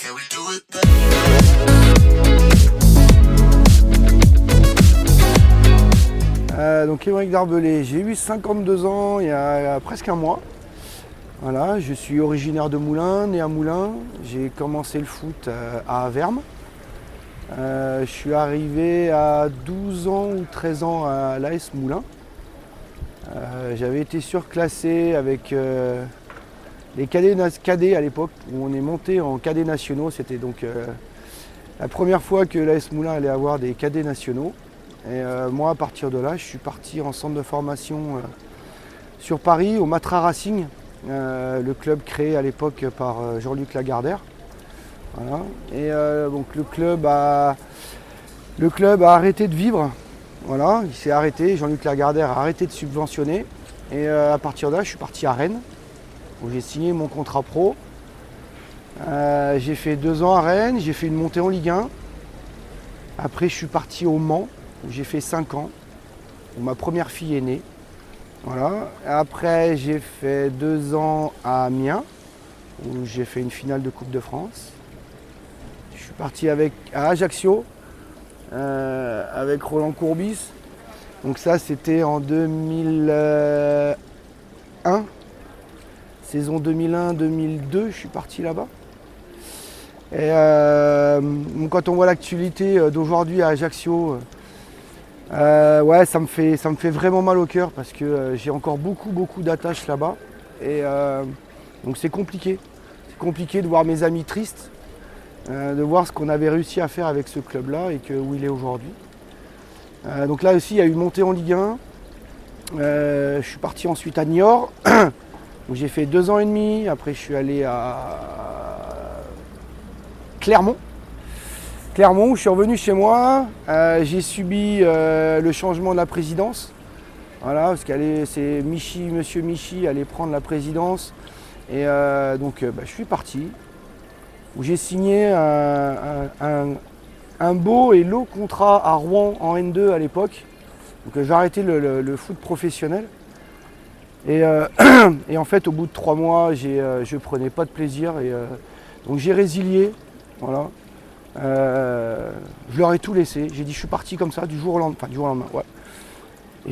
Can we do it? Donc Émeric Darbelé, j'ai eu 52 ans il y a presque un mois. Voilà, je suis originaire de Moulins, né à Moulins. J'ai commencé le foot à Avermes. Je suis arrivé à 12 ans ou 13 ans à l'AS Moulins. J'avais été surclassé avec les cadets à l'époque, où on est monté en cadets nationaux. C'était donc la première fois que l'AS Moulins allait avoir des cadets nationaux. Et moi, à partir de là, je suis parti en centre de formation sur Paris, au Matra Racing, le club créé à l'époque par Jean-Luc Lagardère. Voilà. Et donc le club a arrêté de vivre. Voilà, il s'est arrêté, Jean-Luc Lagardère a arrêté de subventionner. Et à partir de là, je suis parti à Rennes, où j'ai signé mon contrat pro. J'ai fait 2 ans à Rennes, j'ai fait une montée en Ligue 1. Après, je suis parti au Mans, où j'ai fait 5 ans, où ma première fille est née. Voilà. Après, j'ai fait 2 ans à Amiens, où j'ai fait une finale de Coupe de France. Je suis parti à Ajaccio, avec Roland Courbis. Donc ça, c'était en 2001. Saison 2001-2002, je suis parti là-bas. Et quand on voit l'actualité d'aujourd'hui à Ajaccio, ouais, ça me fait vraiment mal au cœur parce que j'ai encore beaucoup d'attaches là-bas. Et donc c'est compliqué. C'est compliqué de voir mes amis tristes, de voir ce qu'on avait réussi à faire avec ce club-là et où il est aujourd'hui. Donc là aussi, il y a eu montée en Ligue 1. Je suis parti ensuite à Niort, où j'ai fait 2 ans et demi. Après, je suis allé à Clermont, où je suis revenu chez moi. J'ai subi le changement de la présidence. Voilà, parce c'est monsieur Michy allait prendre la présidence. Et donc je suis parti, où j'ai signé un beau et long contrat à Rouen en N2 à l'époque. Donc j'ai arrêté le foot professionnel. Et en fait, au bout de 3 mois, je prenais pas de plaisir. Et donc j'ai résilié. Voilà. Je leur ai tout laissé. J'ai dit je suis parti comme ça du jour au lendemain. Enfin du jour au lendemain, ouais. Et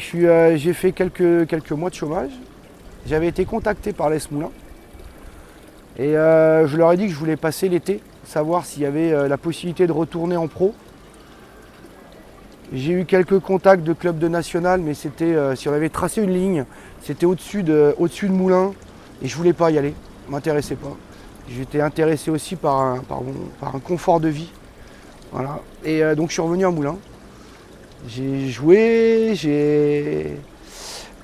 j'ai fait quelques mois de chômage. J'avais été contacté par l'AS Moulins. Et je leur ai dit que je voulais passer l'été, savoir s'il y avait la possibilité de retourner en pro. J'ai eu quelques contacts de clubs de national, mais c'était si on avait tracé une ligne, c'était au-dessus de Moulins. Et je voulais pas y aller, ça m'intéressait pas. J'étais intéressé aussi par un confort de vie. Voilà. Et donc je suis revenu à Moulins. J'ai joué, j'ai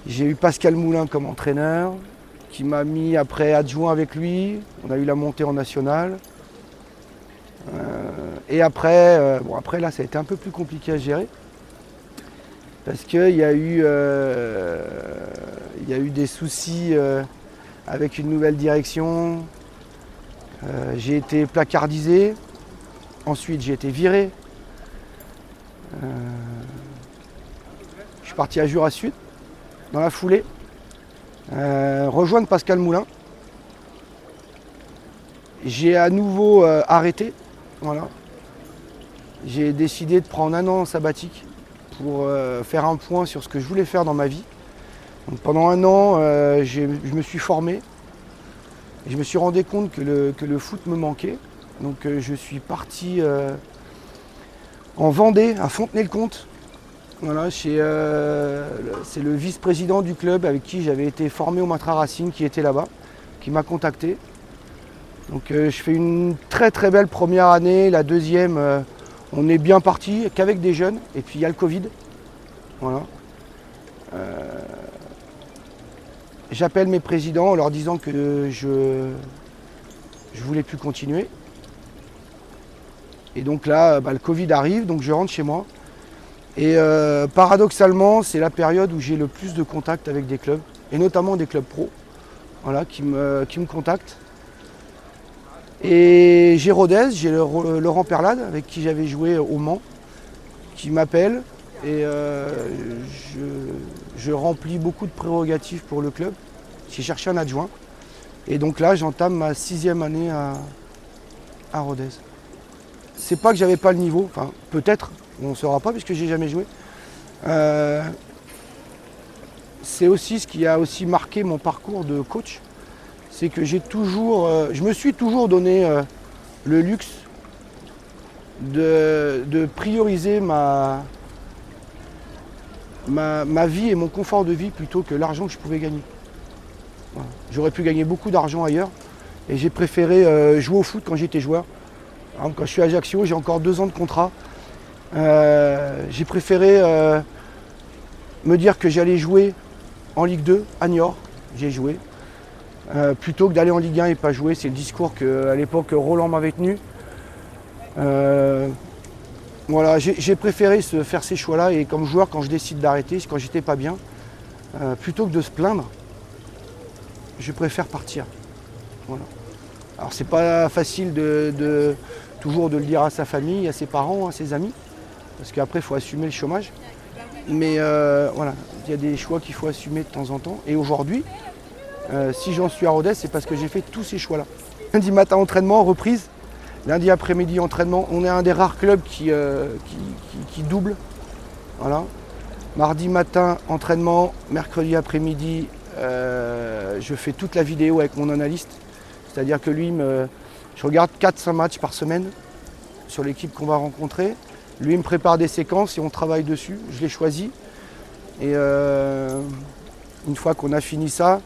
eu Pascal Moulin comme entraîneur, qui m'a mis après adjoint avec lui. On a eu la montée en nationale. Et après, après là ça a été un peu plus compliqué à gérer. Parce qu'il y a eu des soucis avec une nouvelle direction. J'ai été placardisé. Ensuite j'ai été viré. Je suis parti à Jura Sud dans la foulée. Rejoindre Pascal Moulin. J'ai à nouveau arrêté. Voilà. J'ai décidé de prendre un an sabbatique pour faire un point sur ce que je voulais faire dans ma vie. Donc, pendant un an, je me suis formé. Et je me suis rendu compte que le foot me manquait. Donc je suis parti en Vendée, à Fontenay-le-Comte. Voilà, c'est le vice-président du club avec qui j'avais été formé au Matra Racing qui était là-bas, qui m'a contacté. Donc je fais une très belle première année. La deuxième, on est bien parti qu'avec des jeunes. Et puis il y a le Covid. Voilà. J'appelle mes présidents en leur disant que je voulais plus continuer. Et donc là, le Covid arrive, donc je rentre chez moi. Et paradoxalement, c'est la période où j'ai le plus de contact avec des clubs, et notamment des clubs pro, voilà, qui me contactent. Et j'ai Rodez, j'ai Laurent Perlade, avec qui j'avais joué au Mans, qui m'appelle. Et je remplis beaucoup de prérogatives pour le club. J'ai cherché un adjoint. Et donc là, j'entame ma 6e année à Rodez. C'est pas que j'avais pas le niveau, enfin peut-être, on ne saura pas puisque j'ai jamais joué. C'est aussi ce qui a aussi marqué mon parcours de coach, c'est que je me suis toujours donné le luxe de prioriser ma vie et mon confort de vie plutôt que l'argent que je pouvais gagner. Voilà. J'aurais pu gagner beaucoup d'argent ailleurs et j'ai préféré jouer au foot quand j'étais joueur. Alors, quand je suis à Ajaccio, j'ai encore 2 ans de contrat. J'ai préféré me dire que j'allais jouer en Ligue 2 à Niort, j'ai joué, plutôt que d'aller en Ligue 1 et pas jouer. C'est le discours qu'à l'époque Roland m'avait tenu. Voilà, j'ai préféré faire ces choix-là et comme joueur, quand je décide d'arrêter, quand j'étais pas bien, plutôt que de se plaindre, je préfère partir. Voilà. Alors c'est pas facile toujours de le dire à sa famille, à ses parents, à ses amis, parce qu'après il faut assumer le chômage. Mais voilà, il y a des choix qu'il faut assumer de temps en temps. Et aujourd'hui, si j'en suis à Rodez, c'est parce que j'ai fait tous ces choix-là. Lundi matin entraînement, reprise. Lundi après-midi entraînement. On est un des rares clubs qui double. Voilà. Mardi matin entraînement. Mercredi après-midi, je fais toute la vidéo avec mon analyste. C'est-à-dire que lui, je regarde 4-5 matchs par semaine sur l'équipe qu'on va rencontrer. Lui il me prépare des séquences et on travaille dessus. Je les choisis. Et une fois qu'on a fini ça,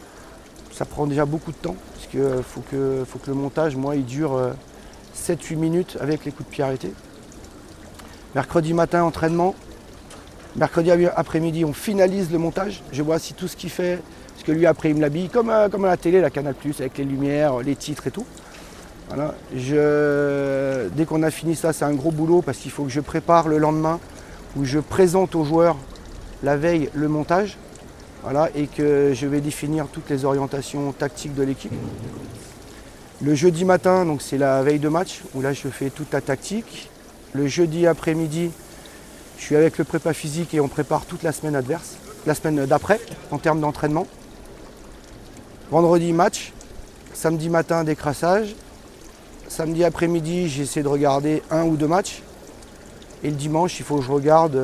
ça prend déjà beaucoup de temps. Parce qu'il faut que le montage, moi, il dure 7-8 minutes avec les coups de pied arrêtés. Mercredi matin, entraînement. Mercredi après-midi, on finalise le montage. Je vois si tout ce qu'il fait, parce que lui après il me l'habille, comme à la télé, la Canal+, avec les lumières, les titres et tout. Voilà. Dès qu'on a fini ça, c'est un gros boulot parce qu'il faut que je prépare le lendemain où je présente aux joueurs la veille le montage. Voilà, et que je vais définir toutes les orientations tactiques de l'équipe. Le jeudi matin, donc c'est la veille de match, où là je fais toute la tactique. Le jeudi après-midi, je suis avec le prépa physique et on prépare toute la semaine adverse, la semaine d'après, en termes d'entraînement. Vendredi, match. Samedi matin, décrassage. Samedi après-midi, j'essaie de regarder 1 ou 2 matchs. Et le dimanche, il faut que je regarde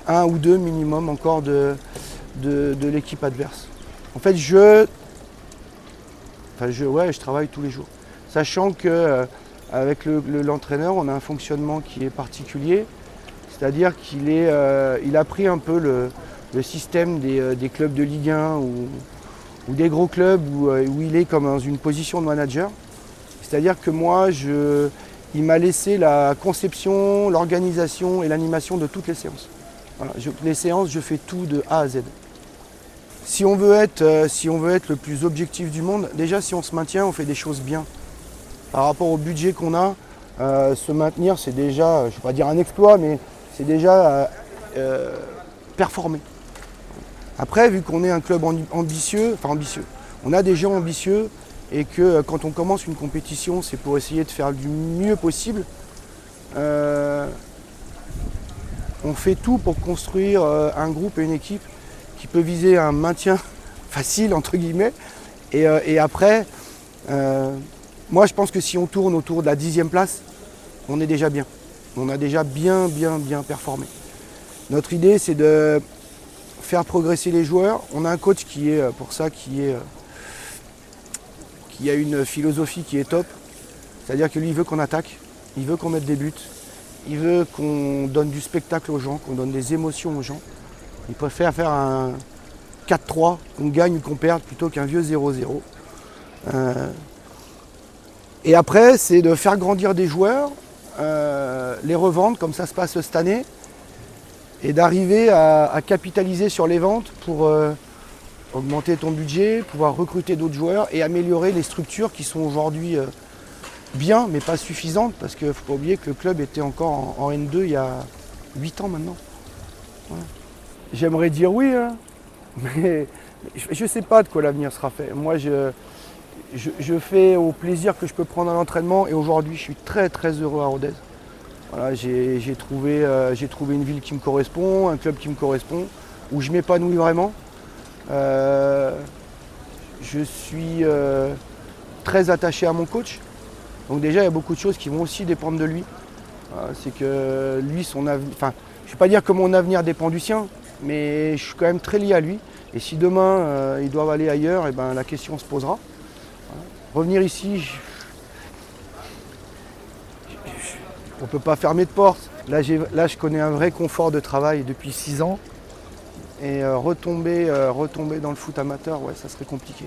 1 ou 2 minimum encore de l'équipe adverse. En fait, je travaille tous les jours. Sachant qu'avec l'entraîneur, on a un fonctionnement qui est particulier. C'est-à-dire qu'il a pris un peu le système des clubs de Ligue 1 ou des gros clubs où il est comme dans une position de manager. C'est-à-dire que moi, il m'a laissé la conception, l'organisation et l'animation de toutes les séances. Voilà, les séances, je fais tout de A à Z. Si on veut être le plus objectif du monde, déjà si on se maintient, on fait des choses bien. Par rapport au budget qu'on a, se maintenir, c'est déjà, je ne vais pas dire un exploit, mais c'est déjà performer. Après, vu qu'on est un club ambitieux, on a des gens ambitieux et que quand on commence une compétition, c'est pour essayer de faire du mieux possible. On fait tout pour construire un groupe et une équipe qui peut viser un maintien facile, entre guillemets. Et après, moi je pense que si on tourne autour de la 10e place, on est déjà bien. On a déjà bien performé. Notre idée, c'est de faire progresser les joueurs. On a un coach qui a une philosophie qui est top. C'est-à-dire que lui, il veut qu'on attaque, il veut qu'on mette des buts, il veut qu'on donne du spectacle aux gens, qu'on donne des émotions aux gens. Il préfère faire un 4-3, qu'on gagne ou qu'on perde, plutôt qu'un vieux 0-0. Et après, c'est de faire grandir des joueurs, les revendre, comme ça se passe cette année, et d'arriver à capitaliser sur les ventes pour augmenter ton budget, pouvoir recruter d'autres joueurs et améliorer les structures qui sont aujourd'hui bien, mais pas suffisantes, parce qu'il ne faut pas oublier que le club était encore en N2 il y a 8 ans maintenant. Voilà. J'aimerais dire oui, hein, mais je ne sais pas de quoi l'avenir sera fait. Moi, je fais au plaisir que je peux prendre à l'entraînement et aujourd'hui, je suis très heureux à Rodez. Voilà, j'ai trouvé une ville qui me correspond, un club qui me correspond, où je m'épanouis vraiment. Je suis très attaché à mon coach. Donc déjà, il y a beaucoup de choses qui vont aussi dépendre de lui. C'est que lui, son avenir, enfin, je ne vais pas dire que mon avenir dépend du sien, mais je suis quand même très lié à lui. Et si demain, ils doivent aller ailleurs, et ben, la question se posera. Voilà. Revenir ici, on ne peut pas fermer de porte. Là, je connais un vrai confort de travail depuis 6 ans. Et retomber dans le foot amateur, ouais, ça serait compliqué.